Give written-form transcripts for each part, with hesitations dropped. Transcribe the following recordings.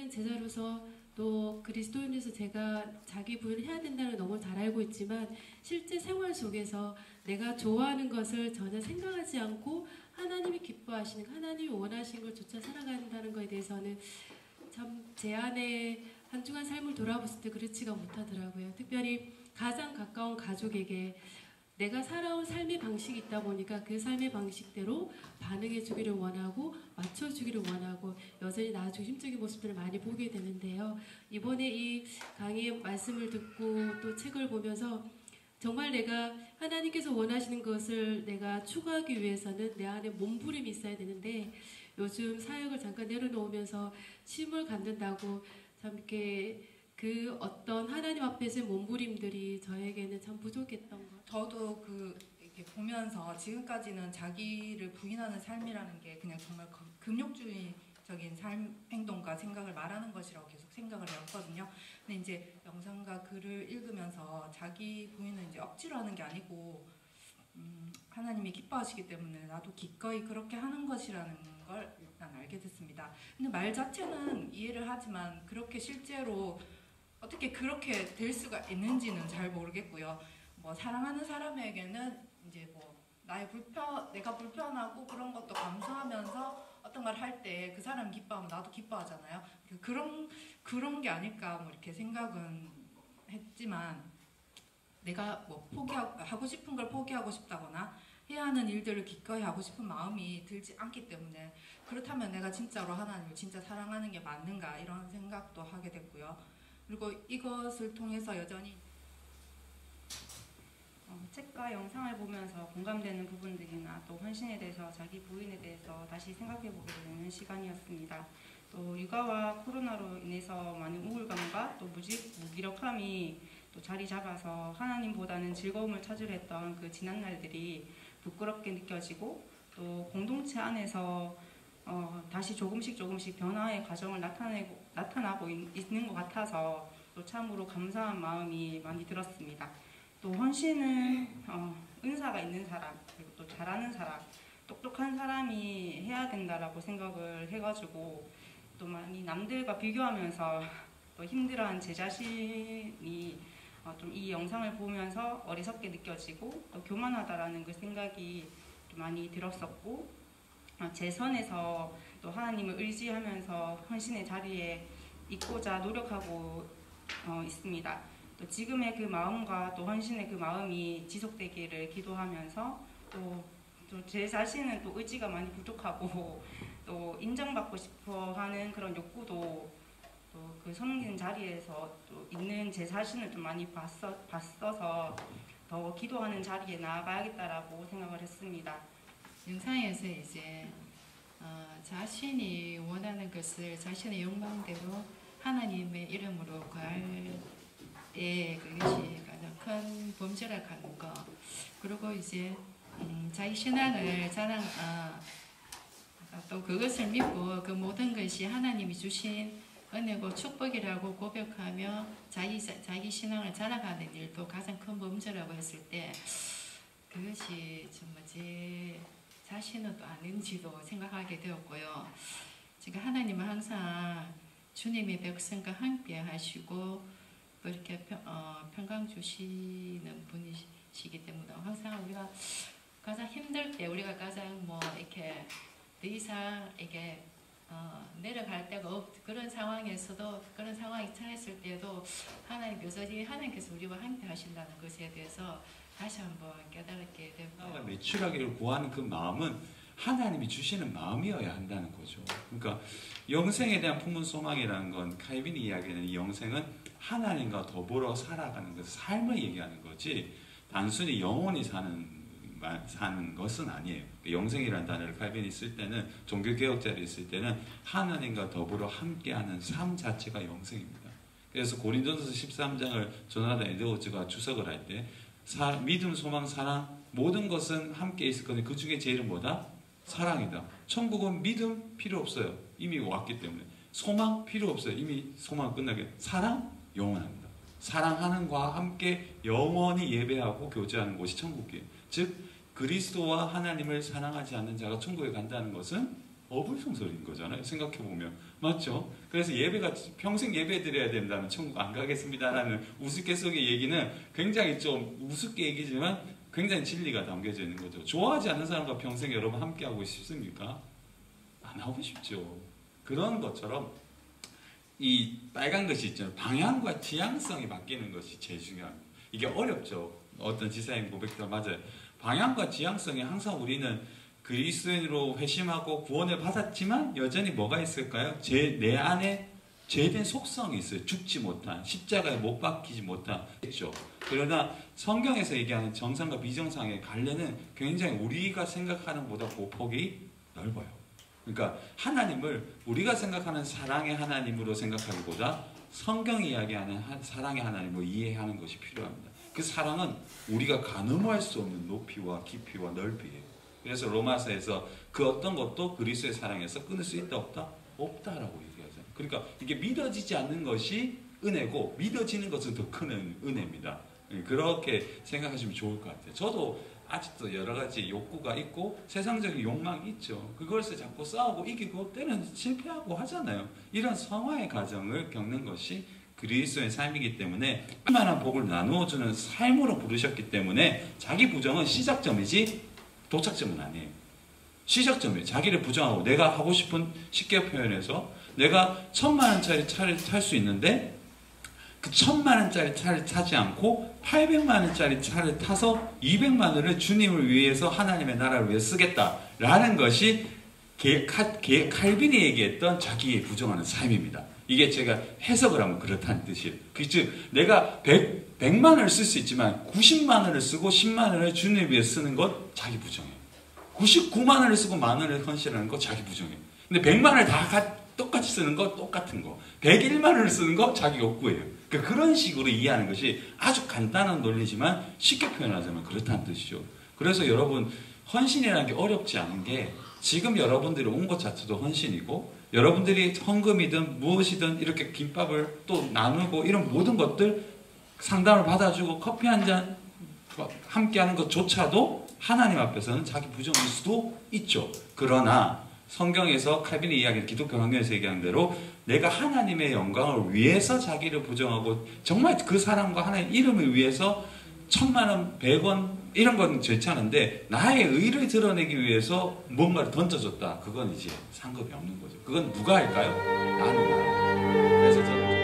제자는 제자로서 또 그리스도인으로서 제가 자기 부인을 해야 된다는 걸 너무 잘 알고 있지만 실제 생활 속에서 내가 좋아하는 것을 전혀 생각하지 않고 하나님이 기뻐하시는, 하나님이 원하시는 걸 쫓아 살아간다는 것에 대해서는 참 제 안에 한 주간 삶을 돌아봤을 때 그렇지가 못하더라고요. 특별히 가장 가까운 가족에게 내가 살아온 삶의 방식이 있다 보니까 그 삶의 방식대로 반응해 주기를 원하고 맞춰 주기를 원하고 여전히 나 중심적인 모습들을 많이 보게 되는데요. 이번에 이 강의 말씀을 듣고 또 책을 보면서 정말 내가 하나님께서 원하시는 것을 내가 추구하기 위해서는 내 안에 몸부림이 있어야 되는데 요즘 사역을 잠깐 내려놓으면서 쉼을 갖는다고 참 이렇게 그 어떤 하나님 앞에서의 몸부림들이 저에게는 참 부족했던 것. 저도 이렇게 보면서 지금까지는 자기를 부인하는 삶이라는 게 그냥 정말 금욕주의적인 삶, 행동과 생각을 말하는 것이라고 계속 생각을 해왔거든요. 근데 이제 영상과 글을 읽으면서 자기 부인은 이제 억지로 하는 게 아니고 하나님이 기뻐하시기 때문에 나도 기꺼이 그렇게 하는 것이라는 걸 일단 알게 됐습니다. 근데 말 자체는 이해를 하지만 그렇게 실제로 어떻게 그렇게 될 수가 있는지는 잘 모르겠고요. 뭐 사랑하는 사람에게는 이제 뭐 내가 불편하고 그런 것도 감수하면서 어떤 걸 할 때 그 사람 기뻐하면 나도 기뻐하잖아요. 그런 게 아닐까 뭐 이렇게 생각은 했지만 내가 뭐 하고 싶은 걸 포기하고 싶다거나 해야 하는 일들을 기꺼이 하고 싶은 마음이 들지 않기 때문에 그렇다면 내가 진짜로 하나님을 진짜 사랑하는 게 맞는가 이런 생각도 하게 됐고요. 그리고 이것을 통해서 여전히 책과 영상을 보면서 공감되는 부분들이나 또 헌신에 대해서 자기 부인에 대해서 다시 생각해보게 되는 시간이었습니다. 또 육아와 코로나로 인해서 많은 우울감과 또 무기력함이 또 자리 잡아서 하나님보다는 즐거움을 찾으려 했던 그 지난 날들이 부끄럽게 느껴지고 또 공동체 안에서 다시 조금씩 변화의 과정을 나타나고 있는 것 같아서 또 참으로 감사한 마음이 많이 들었습니다. 또 헌신은 은사가 있는 사람, 그리고 또 잘하는 사람, 똑똑한 사람이 해야 된다라고 생각을 해가지고 또 많이 남들과 비교하면서 또 힘들어한 제 자신이 좀 이 영상을 보면서 어리석게 느껴지고 또 교만하다라는 그 생각이 좀 많이 들었었고 제 선에서 또 하나님을 의지하면서 헌신의 자리에 있고자 노력하고 있습니다. 또 지금의 그 마음과 또 헌신의 그 마음이 지속되기를 기도하면서 또 제 자신은 또 의지가 많이 부족하고 또 인정받고 싶어 하는 그런 욕구도 또 그 섬기는 자리에서 또 있는 제 자신을 좀 많이 봤어서 더 기도하는 자리에 나아가야겠다라고 생각을 했습니다. 영상에서 이제 자신이 원하는 것을 자신의 욕망대로 하나님의 이름으로 구할 때 그것이 가장 큰 범죄라고 거. 그리고 이제 자기 신앙을 또 그것을 믿고 그 모든 것이 하나님이 주신 은혜고 축복이라고 고백하며 자기 신앙을 자랑하는 일도 가장 큰 범죄라고 했을 때 그것이 정말 제 자신은 또 아닌지도 생각하게 되었고요. 지금 하나님은 항상 주님의 백성과 함께 하시고 또 이렇게 평강 주시는 분이시기 때문에 항상 우리가 가장 힘들 때 우리가 가장 뭐 이렇게 더 이상 이게 내려갈 데가 그런 상황에서도 그런 상황이 처했을 때도 하나님 여전히 하나님께서 우리와 함께 하신다는 것에 대해서 다시 한번 깨달게 되고 매출하기를 구하는 그 마음은 하나님이 주시는 마음이어야 한다는 거죠. 그러니까 영생에 대한 품은 소망이라는 건 칼빈이 이야기하는 이 영생은 하나님과 더불어 살아가는 그 삶을 얘기하는 거지 단순히 영원히 사는 것은 아니에요. 영생이라는 단어를 칼빈이 쓸 때는 종교개혁자들이 쓸 때는 하나님과 더불어 함께하는 삶 자체가 영생입니다. 그래서 고린도전서 13장을 조나단 에드워즈가 주석을 할 때 믿음, 소망, 사랑 모든 것은 함께 있을 건데 그 중에 제일은 뭐다? 사랑이다. 천국은 믿음 필요 없어요. 이미 왔기 때문에. 소망 필요 없어요. 이미 소망 끝나게. 사랑 영원합니다. 사랑하는 과 함께 영원히 예배하고 교제하는 곳이 천국이에요. 즉 그리스도와 하나님을 사랑하지 않는 자가 천국에 간다는 것은 어불성설인 거잖아요. 생각해보면 맞죠? 그래서 예배가 평생 예배 드려야 된다면 천국 안 가겠습니다라는 우스갯소리 얘기는 굉장히 좀 우습게 얘기지만 굉장히 진리가 담겨져 있는 거죠. 좋아하지 않는 사람과 평생 여러분 함께 하고 싶습니까? 안 하고 싶죠. 그런 것처럼 이 빨간 것이 있잖아요. 방향과 지향성이 바뀌는 것이 제일 중요합니다. 이게 어렵죠. 어떤 지사님 고백도 맞아요. 방향과 지향성이 항상 우리는 그리스도인으로 회심하고 구원을 받았지만 여전히 뭐가 있을까요? 내 안에 죄된 속성이 있어요. 죽지 못한, 십자가에 못 박히지 못한. 그러나 성경에서 얘기하는 정상과 비정상의 갈래는 굉장히 우리가 생각하는 것보다 보폭이 넓어요. 그러니까 하나님을 우리가 생각하는 사랑의 하나님으로 생각하기보다 성경이 이야기하는 사랑의 하나님으로 이해하는 것이 필요합니다. 그 사랑은 우리가 가늠할 수 없는 높이와 깊이와 넓이에요. 그래서 로마서에서 그 어떤 것도 그리스도의 사랑에서 끊을 수 있다 없다? 없다라고 얘기하잖아요. 그러니까 이게 믿어지지 않는 것이 은혜고 믿어지는 것은 더 큰 은혜입니다. 그렇게 생각하시면 좋을 것 같아요. 저도 아직도 여러 가지 욕구가 있고 세상적인 욕망이 있죠. 그것을 자꾸 싸우고 이기고 때는 실패하고 하잖아요. 이런 성화의 과정을 겪는 것이 그리스도의 삶이기 때문에 얼마나 복을 나누어주는 삶으로 부르셨기 때문에 자기 부정은 시작점이지 도착점은 아니에요. 시작점이에요. 자기를 부정하고 내가 하고 싶은, 쉽게 표현해서 내가 1000만원짜리 차를 탈 수 있는데 그 1000만원짜리 차를 타지 않고 800만원짜리 차를 타서 200만원을 주님을 위해서 하나님의 나라를 위해 쓰겠다라는 것이 칼빈이 얘기했던 자기의 부정하는 삶입니다. 이게 제가 해석을 하면 그렇다는 뜻이에요. 즉 내가 100만원을 쓸 수 있지만 90만원을 쓰고 10만원을 주님을 위해 쓰는 것 자기 부정이에요. 99만원을 쓰고 만원을 헌신하는 거 자기 부정이에요. 근데 100만원을 다 똑같이 쓰는 거 똑같은 거, 101만원을 쓰는 거 자기 욕구예요. 그러니까 그런 식으로 이해하는 것이 아주 간단한 논리지만 쉽게 표현하자면 그렇다는 뜻이죠. 그래서 여러분 헌신이라는 게 어렵지 않은 게 지금 여러분들이 온 것 자체도 헌신이고 여러분들이 헌금이든 무엇이든 이렇게 김밥을 또 나누고 이런 모든 것들 상담을 받아주고 커피 한 잔 함께 하는 것조차도 하나님 앞에서는 자기 부정일 수도 있죠. 그러나 성경에서 칼빈이 이야기한 기독교 강론에서 얘기하는 대로 내가 하나님의 영광을 위해서 자기를 부정하고 정말 그 사람과 하나님 이름을 위해서 1000만원, 100원 이런 건 괜찮은데 나의 의를 드러내기 위해서 뭔가를 던져줬다. 그건 이제 상급이 없는 거죠. 그건 누가 할까요? 나는 나라. 그래서 저는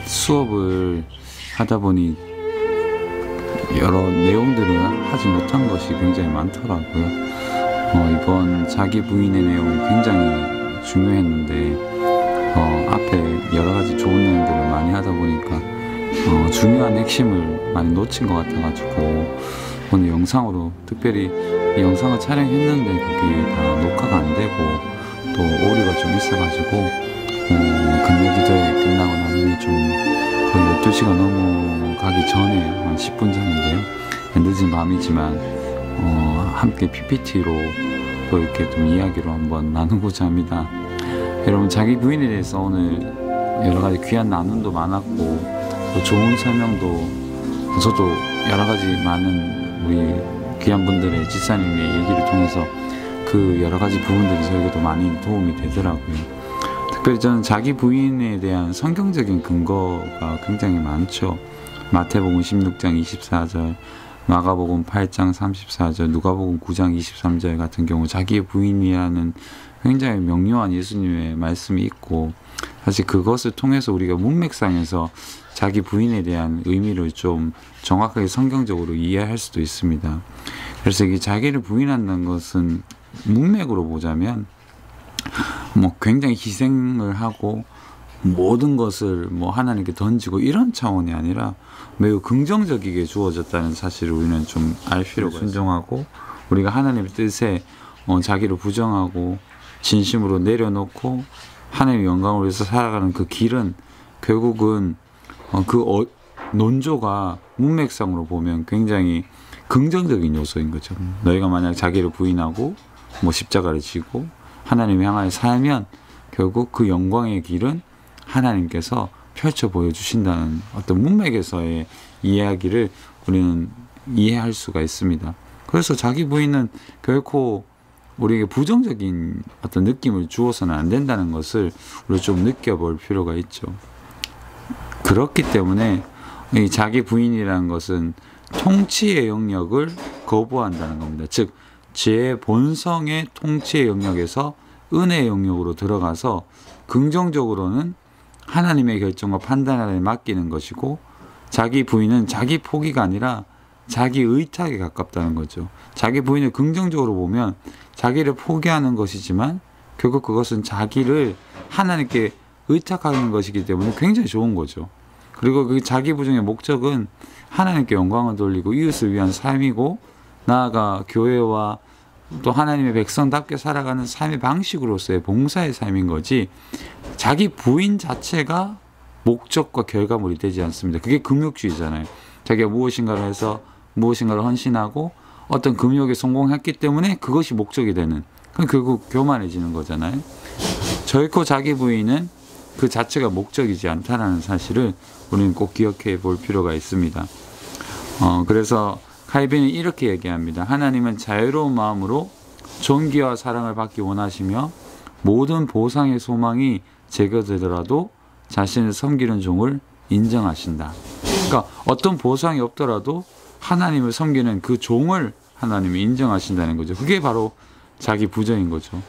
수업을 하다 보니 여러 내용들을 하지 못한 것이 굉장히 많더라고요. 이번 자기 부인의 내용이 굉장히 중요했는데 앞에 여러 가지 좋은 내용들을 많이 하다 보니까 중요한 핵심을 많이 놓친 것 같아가지고 오늘 영상으로 특별히 이 영상을 촬영했는데 그게 다 녹화가 안 되고 또 오류가 좀 있어가지고 금요 기도회 끝나고 나면 좀 거의 12시가 넘어가기 전에 한 10분 전인데요. 늦은 밤이지만 함께 PPT로 또 이렇게 좀 이야기로 한번 나누고자 합니다. 여러분 자기 부인에 대해서 오늘 여러 가지 귀한 나눔도 많았고 또 좋은 설명도 저도 여러 가지 많은 우리 귀한 분들의 지사님의 얘기를 통해서 그 여러 가지 부분들이 저에게도 많이 도움이 되더라고요. 특별히 저는 자기 부인에 대한 성경적인 근거가 굉장히 많죠. 마태복음 16장 24절, 마가복음 8장 34절, 누가복음 9장 23절 같은 경우 자기의 부인이라는 굉장히 명료한 예수님의 말씀이 있고 사실 그것을 통해서 우리가 문맥상에서 자기 부인에 대한 의미를 좀 정확하게 성경적으로 이해할 수도 있습니다. 그래서 이게 자기를 부인한다는 것은 문맥으로 보자면 굉장히 희생을 하고 모든 것을 하나님께 던지고 이런 차원이 아니라 매우 긍정적이게 주어졌다는 사실을 우리는 좀 알 필요가 있어요. 순종하고 우리가 하나님의 뜻에 자기를 부정하고 진심으로 내려놓고 하나님의 영광을 위해서 살아가는 그 길은 결국은 논조가 문맥상으로 보면 굉장히 긍정적인 요소인 거죠. 너희가 만약 자기를 부인하고 십자가를 지고 하나님을 향하여 살면 결국 그 영광의 길은 하나님께서 펼쳐 보여주신다는 어떤 문맥에서의 이야기를 우리는 이해할 수가 있습니다. 그래서 자기 부인은 결코 우리에게 부정적인 어떤 느낌을 주어서는 안 된다는 것을 우리 좀 느껴볼 필요가 있죠. 그렇기 때문에 이 자기 부인이라는 것은 통치의 영역을 거부한다는 겁니다. 즉, 제 본성의 통치의 영역에서 은혜의 영역으로 들어가서 긍정적으로는 하나님의 결정과 판단에 맡기는 것이고, 자기 부인은 자기 포기가 아니라 자기 의탁에 가깝다는 거죠. 자기 부인을 긍정적으로 보면 자기를 포기하는 것이지만 결국 그것은 자기를 하나님께 의탁하는 것이기 때문에 굉장히 좋은 거죠. 그리고 그 자기 부정의 목적은 하나님께 영광을 돌리고 이웃을 위한 삶이고, 나아가 교회와 또 하나님의 백성답게 살아가는 삶의 방식으로서의 봉사의 삶인 거지, 자기 부인 자체가 목적과 결과물이 되지 않습니다. 그게 금욕주의잖아요. 자기가 무엇인가를 해서 무엇인가를 헌신하고 어떤 금욕에 성공했기 때문에 그것이 목적이 되는, 그럼 결국 교만해지는 거잖아요. 결코 자기 부인은 그 자체가 목적이지 않다는 사실을 우리는 꼭 기억해 볼 필요가 있습니다. 그래서 칼빈은 이렇게 얘기합니다. 하나님은 자유로운 마음으로 존귀와 사랑을 받기 원하시며 모든 보상의 소망이 제거되더라도 자신을 섬기는 종을 인정하신다. 그러니까 어떤 보상이 없더라도 하나님을 섬기는 그 종을 하나님이 인정하신다는 거죠. 그게 바로 자기 부정인 거죠.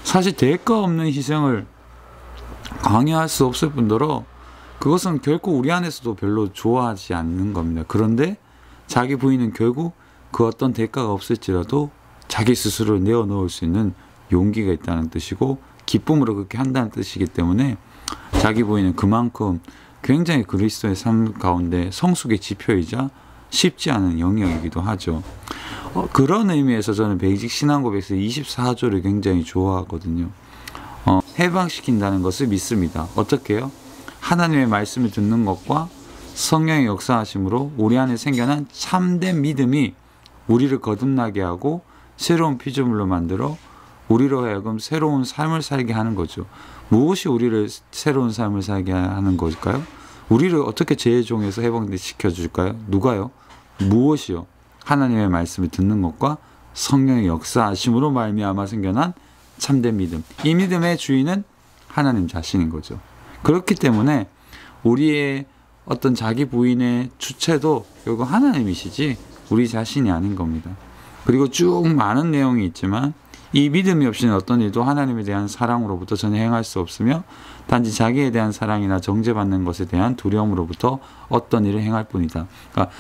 사실 대가 없는 희생을 강요할 수 없을 뿐더러 그것은 결코 우리 안에서도 별로 좋아하지 않는 겁니다. 그런데 자기 부인은 결국 그 어떤 대가가 없을지라도 자기 스스로를 내어놓을 수 있는 용기가 있다는 뜻이고, 기쁨으로 그렇게 한다는 뜻이기 때문에 자기 부인은 그만큼 굉장히 그리스도의 삶 가운데 성숙의 지표이자 쉽지 않은 영역이기도 하죠. 그런 의미에서 저는 베이직 신앙고백에서 24조를 굉장히 좋아하거든요. 해방시킨다는 것을 믿습니다. 어떻게 해요? 하나님의 말씀을 듣는 것과 성령의 역사하심으로 우리 안에 생겨난 참된 믿음이 우리를 거듭나게 하고 새로운 피조물로 만들어 우리로 하여금 새로운 삶을 살게 하는 거죠. 무엇이 우리를 새로운 삶을 살게 하는 걸까요? 우리를 어떻게 죄의 종에서 해방시켜 줄까요? 누가요? 무엇이요? 하나님의 말씀을 듣는 것과 성령의 역사하심으로 말미암아 생겨난 참된 믿음. 이 믿음의 주인은 하나님 자신인 거죠. 그렇기 때문에 우리의 어떤 자기 부인의 주체도 결국 하나님이시지 우리 자신이 아닌 겁니다. 그리고 쭉 많은 내용이 있지만 이 믿음이 없이는 어떤 일도 하나님에 대한 사랑으로부터 전혀 행할 수 없으며 단지 자기에 대한 사랑이나 정죄받는 것에 대한 두려움으로부터 어떤 일을 행할 뿐이다. 그러니까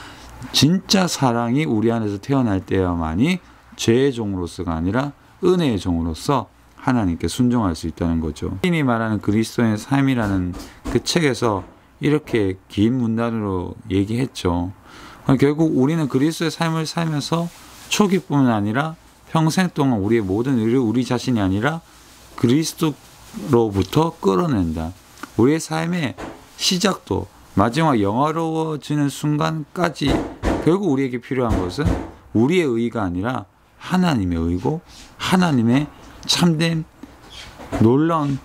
진짜 사랑이 우리 안에서 태어날 때야만이 죄의 종으로서가 아니라 은혜의 종으로서 하나님께 순종할 수 있다는 거죠. 신이 말하는 그리스도의 삶이라는 그 책에서 이렇게 긴 문단으로 얘기했죠. 결국 우리는 그리스도의 삶을 살면서 초기뿐만 아니라 평생 동안 우리의 모든 일을 우리 자신이 아니라 그리스도로부터 끌어낸다. 우리의 삶의 시작도 마지막 영화로워지는 순간까지 결국 우리에게 필요한 것은 우리의 의가 아니라 하나님의 의고 하나님의 참된 놀라운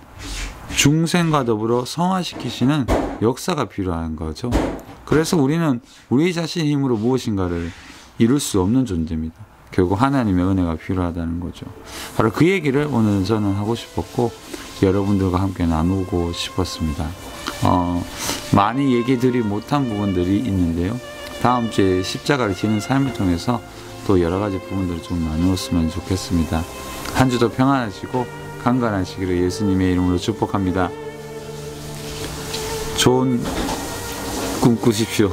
중생과 더불어 성화시키시는 역사가 필요한 거죠. 그래서 우리는 우리 자신의 힘으로 무엇인가를 이룰 수 없는 존재입니다. 결국 하나님의 은혜가 필요하다는 거죠. 바로 그 얘기를 오늘 저는 하고 싶었고 여러분들과 함께 나누고 싶었습니다. 많이 얘기드리 못한 부분들이 있는데요. 다음 주에 십자가를 지는 삶을 통해서 또 여러 가지 부분들을 좀 나누었으면 좋겠습니다. 한 주도 평안하시고 강건하시기를 예수님의 이름으로 축복합니다. 좋은 꿈 꾸십시오.